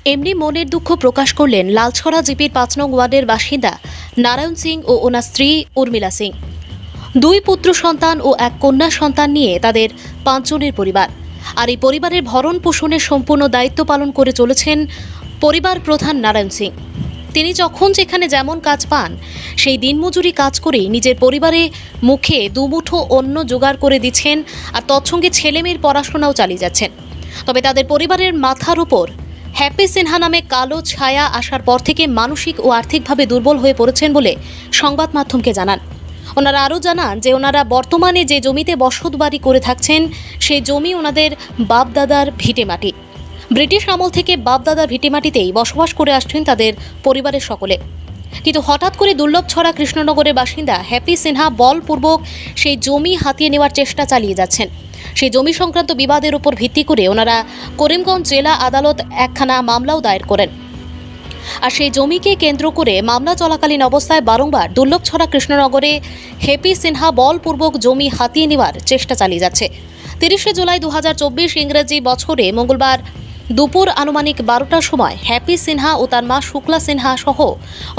এমনি মনের দুঃখ প্রকাশ করলেন লালছড়া জিপির ৫ নং ওয়ার্ডের বাসিন্দা নারায়ণ সিং ও ওনার স্ত্রী উর্মিলা সিং। ২ পুত্র সন্তান ও ১ কন্যা সন্তান নিয়ে তাদের ৫ জনের পরিবার। আর এই পরিবারের ভরণ পোষণের সম্পূর্ণ দায়িত্ব পালন করে চলেছেন পরিবার প্রধান নারায়ণ সিং। তিনি যখন যেখানে যেমন কাজ পান সেই দিনমজুরি কাজ করেই নিজের পরিবারে মুখে দুমুঠো অন্ন জোগাড় করে দিচ্ছেন, আর তৎসঙ্গে ছেলেমেয়ের পড়াশোনাও চালিয়ে যাচ্ছেন। তবে তাদের পরিবারের মাথার উপর হ্যাপি সিনহা নামে কালো ছায়া আসার পর থেকে মানসিক ও আর্থিকভাবে দুর্বল হয়ে পড়েছেন বলে সংবাদ মাধ্যমকে জানান। ওনারা আরও জানান যে ওনারা বর্তমানে যে জমিতে বসত বাড়ি করে থাকছেন সেই জমি ওনাদের বাপদাদার ভিটেমাটি। ব্রিটিশ আমল থেকে বাপদাদার ভিটেমাটিতেই বসবাস করে আসছেন তাদের পরিবারের সকলে। কিন্তু হঠাৎ করে দুর্লভছড়া কৃষ্ণনগরের বাসিন্দা হ্যাপি সিনহা বলপূর্বক সেই জমি হাতিয়ে নেওয়ার চেষ্টা চালিয়ে যাচ্ছেন। সেই জমি সংক্রান্ত বিবাদের উপর ভিত্তি করে ওনারা করিমগঞ্জ জেলা আদালত একখানা মামলাও দায়ের করেন। আর সেই জমিকে কেন্দ্র করে মামলা চলাকালীন অবস্থায় বারংবার দুর্লভছড়া কৃষ্ণনগরে হ্যাপি সিনহা বলপূর্বক জমি হাতিয়ে নেওয়ার চেষ্টা চালিয়ে যাচ্ছে। ৩০শে জুলাই ২০২৪ ইংরেজি বছরে মঙ্গলবার দুপুর আনুমানিক ১২টার সময় হ্যাপি সিনহা ও তার মা শুক্লা সিনহা সহ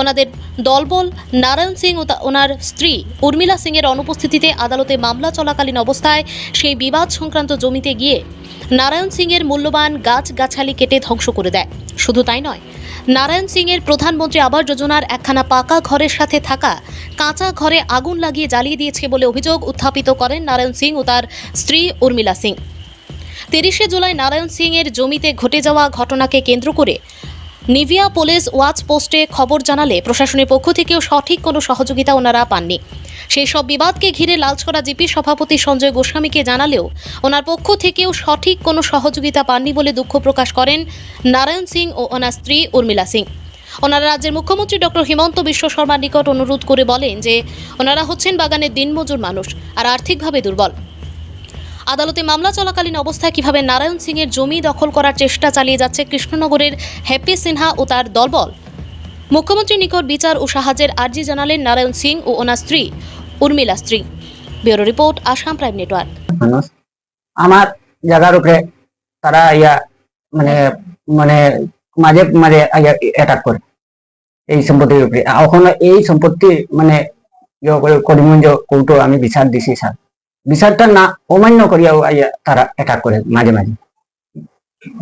ওনাদের দলবল নারায়ণ সিং ও ওনার স্ত্রী উর্মিলা সিংয়ের অনুপস্থিতিতে আদালতে মামলা চলাকালীন অবস্থায় সেই বিবাদ সংক্রান্ত জমিতে গিয়ে নারায়ণ সিংয়ের মূল্যবান গাছগাছালি কেটে ধ্বংস করে দেয়। শুধু তাই নয়, নারায়ণ সিংয়ের প্রধানমন্ত্রী আবাস যোজনার একখানা পাকা ঘরের সাথে থাকা কাঁচা ঘরে আগুন লাগিয়ে জ্বালিয়ে দিয়েছে বলে অভিযোগ উত্থাপিত করেন নারায়ণ সিং ও তার স্ত্রী উর্মিলা সিং। ৩০শে জুলাই নারায়ণ সিং এর জমিতে ঘটে যাওয়া ঘটনাকে কেন্দ্র করে নিভিয়া পুলিশ ওয়াচ পোস্টে খবর জানালে প্রশাসনের পক্ষ থেকেও সঠিক কোনো সহযোগিতা ওনারা পাননি। সেই সব বিবাদকে ঘিরে লালছড়া জিপি সভাপতি সঞ্জয় গোস্বামীকে জানালেও ওনার পক্ষ থেকেও সঠিক কোনো সহযোগিতা পাননি বলে দুঃখ প্রকাশ করেন নারায়ণ সিং ও ওনার স্ত্রী উর্মিলা সিং। ওনারা রাজ্যের মুখ্যমন্ত্রী ডক্টর হিমন্ত বিশ্ব শর্মার নিকট অনুরোধ করে বলেন যে ওনারা হচ্ছেন বাগানের দিনমজুর মানুষ আর আর্থিকভাবে দুর্বল। আদালতে মামলা চলাকালীন অবস্থায় কিভাবে নারায়ণ সিং এর জমি দখল করার চেষ্টা চালিয়ে যাচ্ছে কৃষ্ণনগরের হ্যাপি সিনহা ও তার দলবল, মুখ্যমন্ত্রীর নিকট বিচার ও সাহায্যের আর্জি জানালেন নারায়ণ সিং ও ওনার স্ত্রী উর্মিলা স্ত্রী। Bureau report, Assam prime network. আমার জায়গার উপরে তারা মানে মানে মাঝে মাঝে অ্যাটাক করে এই সম্পত্তির উপরে। এখন এই সম্পত্তি মানে করিমগঞ্জ কোর্টে আমি বিচার দিছি স্যার, বিচারটা না অমান্য করিয়াও তারা অ্যাটাক করে মাঝে মাঝে।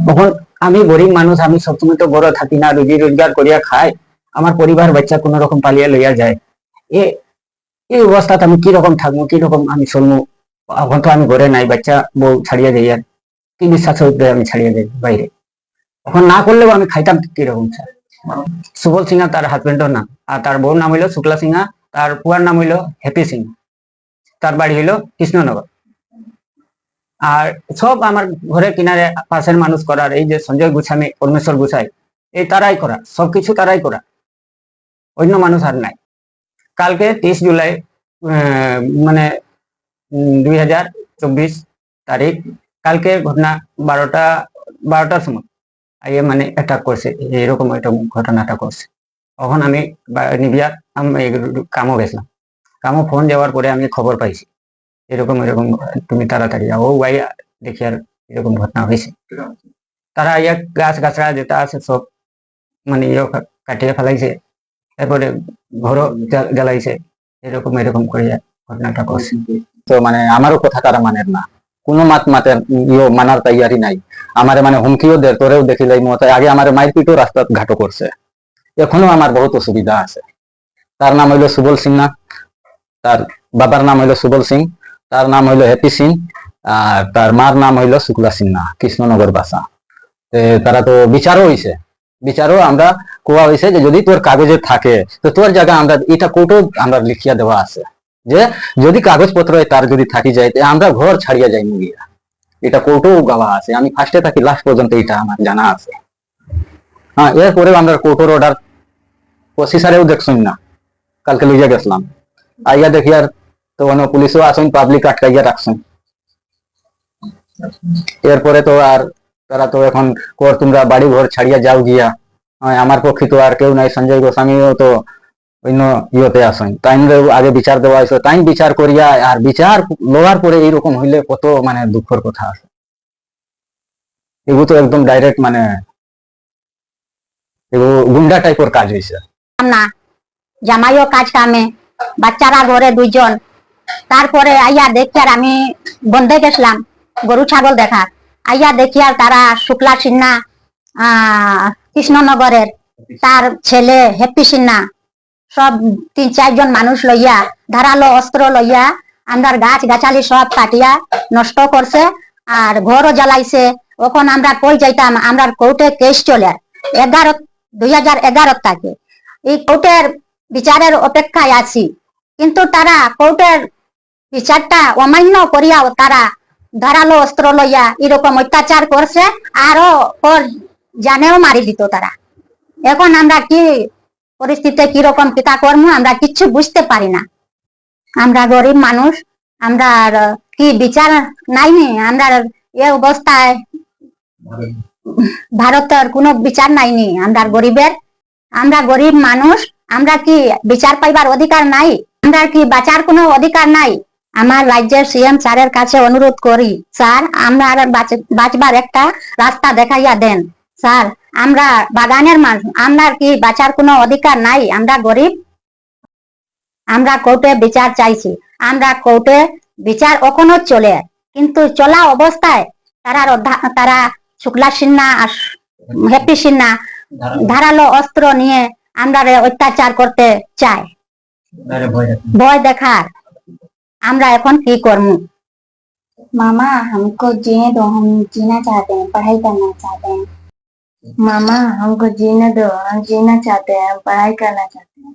তখন আমি গরিব মানুষ, আমি সবসময় তো বড় থাকি না, রুজি রোজগার করিয়া খাই, আমার পরিবার বাচ্চা কোন রকম পালিয়া লইয়া যায়। এই অবস্থাতে আমি কিরকম থাকবো, কিরকম আমি চলবো? এখন তো আমি ঘরে নাই, বাচ্চা বউ ছাড়িয়া যাই, আর কি বিশ্বাসের উপরে আমি ছাড়িয়া যাই বাইরে। এখন না করলেও আমি খাইতাম কিরকম স্যার। সুবল সিংহা তার হাজবেন্ডের নাম, আর তার বউর নাম হইলো শুক্লা সিংহা, তার পুয়ার নাম হইলো হ্যাপি সিং, তার বাড়ি হইলো কৃষ্ণনগর। আর সব আমার ঘরের কিনারে পাশের মানুষ করার, এই যে সঞ্জয় গোস্বামী, পরমেশ্বর গোসাই, এই তারাই করা, সবকিছু তারাই করা, অন্য মানুষ আর নাই। কালকে 30 জুলাই মানে 2024 তারিখ, কালকে ঘটনা 12টার সময় মানে অ্যাটাক করছে, এরকম ঘটনাটা করছে। তখন আমি নিবিয়া কামও গেছিলাম, কামও ফোন যাওয়ার পরে আমি খবর পাইছি এরকম তুমি তাড়াতাড়ি যাও, ও ভাই দেখি আর এরকম ঘটনা হয়েছে। তারা গাছ গাছড়া যেটা আছে সব মানে কাটিয়ে ফেলাইছে, এরপরে ঘরও জ্বালাইছে, এরকম করে ঘটনাটা করছে। তো মানে আমারও কথা তারা মানের না, কোনো মানার তৈয়ারি নাই। আমারে মানে হুমকিও দেয়, তোরেও দেখিলাই মতো আগে আমার মায়ের পিঠও রাস্তা ঘাটো করছে। এখনো আমার বহুত অসুবিধা আছে। তার নাম হইলো সুবল সিংহা, তার বাবার নাম হইলো সুবল সিং, তার নাম হইলো হ্যাপি সিং, আর তার মার নাম হইলো শুক্লা সিনহা, কৃষ্ণনগর বাসা। তারা তো বিচারও হয়েছে, বিচারও আমরা কোয়া হয়েছে যে যদি তোর কাগজে থাকে তো তোর জায়গা আমরা এটা কোর্টও আমরা লিখিয়া দেওয়া আছে যে যদি কাগজপত্র তার যদি থাকি যায় আমরা ঘর ছাড়িয়া যাই গিয়া, এটা কোর্টও গাওয়া আছে। আমি ফার্স্টে থাকি লাস্ট পর্যন্ত এটা আমার জানা আছে। হ্যাঁ, এরপরেও আমরা কোর্টের অর্ডার প্রসেসারেও দেখছুন না, কালকে লইয়া গেছিলাম, আইয়া দেখি আর তো অন্য পুলিশও আসুন, পাবলিক আটকাইয়া রাখছেন। এরপরে তো আর তারা তো এখন তোমরা বাড়ি ঘর ছাড়িয়া যাও গিয়া, আমার পক্ষে তো আর কেউ নাই, সঞ্জয় গোস্বামীও তো অন্য ইয়েতে আসেন, তাইনরেও আগে বিচার দেওয়া হয়েছে, তাই বিচার করিয়া আর বিচার লওয়ার পরে এইরকম হইলে কত মানে দুঃখের কথা আছে। এগুলো তো একদম ডাইরেক্ট মানে গুন্ডা টাইপের কাজ হয়েছে। না জামাইও কাজ কামে, বাচ্চারা ঘরে দুইজন। তারপরে আইয়া দেখি আর আমি বন্ধে গেছিলাম গরু ছাগল দেখার। আইয়া দেখি আর তারা শুক্লা সিন্হা কৃষ্ণনগরের, তার ছেলে হ্যাপি সিন্হা, সব 3-4 জন মানুষ লইয়া ধারালো অস্ত্র লইয়া আমরা গাছ গাছালি সব কাটিয়া নষ্ট করছে, আর ঘরও জ্বালাইছে। ওখন আমরা কই যাইতাম, আমরা কোর্টে কেস চলে 2011 থাকে। এই কোর্টের বিচারের অপেক্ষায় আছি, কিন্তু তারা কোর্টের বিচারটা অমান্য করিয়াও তারা ধারালো অস্ত্র লইয়া এরকম অত্যাচার করছে, আরো ওর জানেও মারি দিত তারা। এখন আমরা কি পরিস্থিতি কিরকম পিতা কর্ম আমরা কিচ্ছু বুঝতে পারি না। আমরা গরিব মানুষ, আমরা কি বিচার নাইনি, আমরা এ অবস্থায় ভারতের কোনো বিচার নাইনি। আমরা গরিবের, আমরা গরিব মানুষ, আমরা কি বিচার পাইবার অধিকার নাই? আমরা কি বাঁচার কোনো অধিকার নাই? আমার রাজ্যের সিএম স্যারের কাছে অনুরোধ করি, স্যার আমরা বাঁচবার একটা রাস্তা দেখাইয়া দেন। স্যার আমরা বাগানের মানুষ, আমরা কি বাঁচার কোনো অধিকার নাই? আমরা গরিব, আমরা কোর্টে বিচার চাইছি। আমরা কোর্টে বিচার এখনো চলে, কিন্তু চলা অবস্থায় তারা শুক্লা সিনহা আর হ্যাপি সিনহা ধারালো অস্ত্র নিয়ে আমরা অত্যাচার করতে চায়, ভয় দেখার। আমরা এখন কি করবো? मामा हमको जीने दो, हम जीना चाहते हैं, पढ़ाई करना चाहते हैं। मामा हमको जीने दो, हम जीना चाहते हैं, पढ़ाई करना चाहते हैं।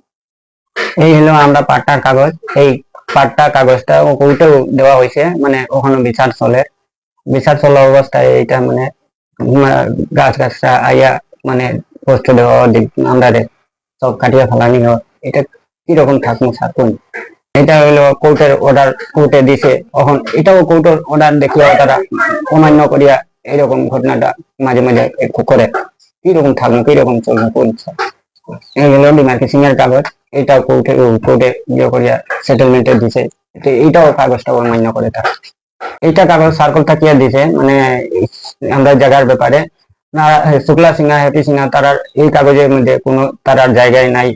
এই হলো আমরা পাট্টার কাগজ। এই পাট্টা কাগজটা কোর্টেও দেওয়া হয়েছে, মানে ওখানে বিচার চলে। বিচার চলা অবস্থায় এইটা মানে গাছ গাছটা আইয়া মানে পোস্ট দেওয়া আমরা সব কাটিয়া ফেলানি হয়। এটা কিরকম থাকবো ছাড়ুন। এটা হইলো কোর্টের অর্ডার, কোর্টে দিছে। এখন এটাও কোর্টের অর্ডার দেখিয়া তারা অমান্য করিয়া এরকম ঘটনাটা মাঝে মাঝে করে। কিরকম থাকবো, কিরকম চলবো করছে। এই হলো ডিমার্কেশন এর কাগজ। এটাও কোর্টে ইয়ে করিয়া সেটেলমেন্টে দিছে। এইটাও কাগজটা অমান্য করে থাকে। এইটা কাগজ সার্কল থাকিয়া দিছে, মানে আমরা জায়গার ব্যাপারে না। শুক্লা সিনহা হ্যাপি সিনহা তারা এই কাগজের মধ্যে কোনো তারার জায়গায় নাই।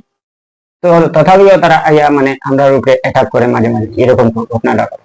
তো তথাপিও তারা আইয়া মানে আমরা উপরে অ্যাটাক করে মাঝে মাঝে, এরকম ঘটনাটা করে।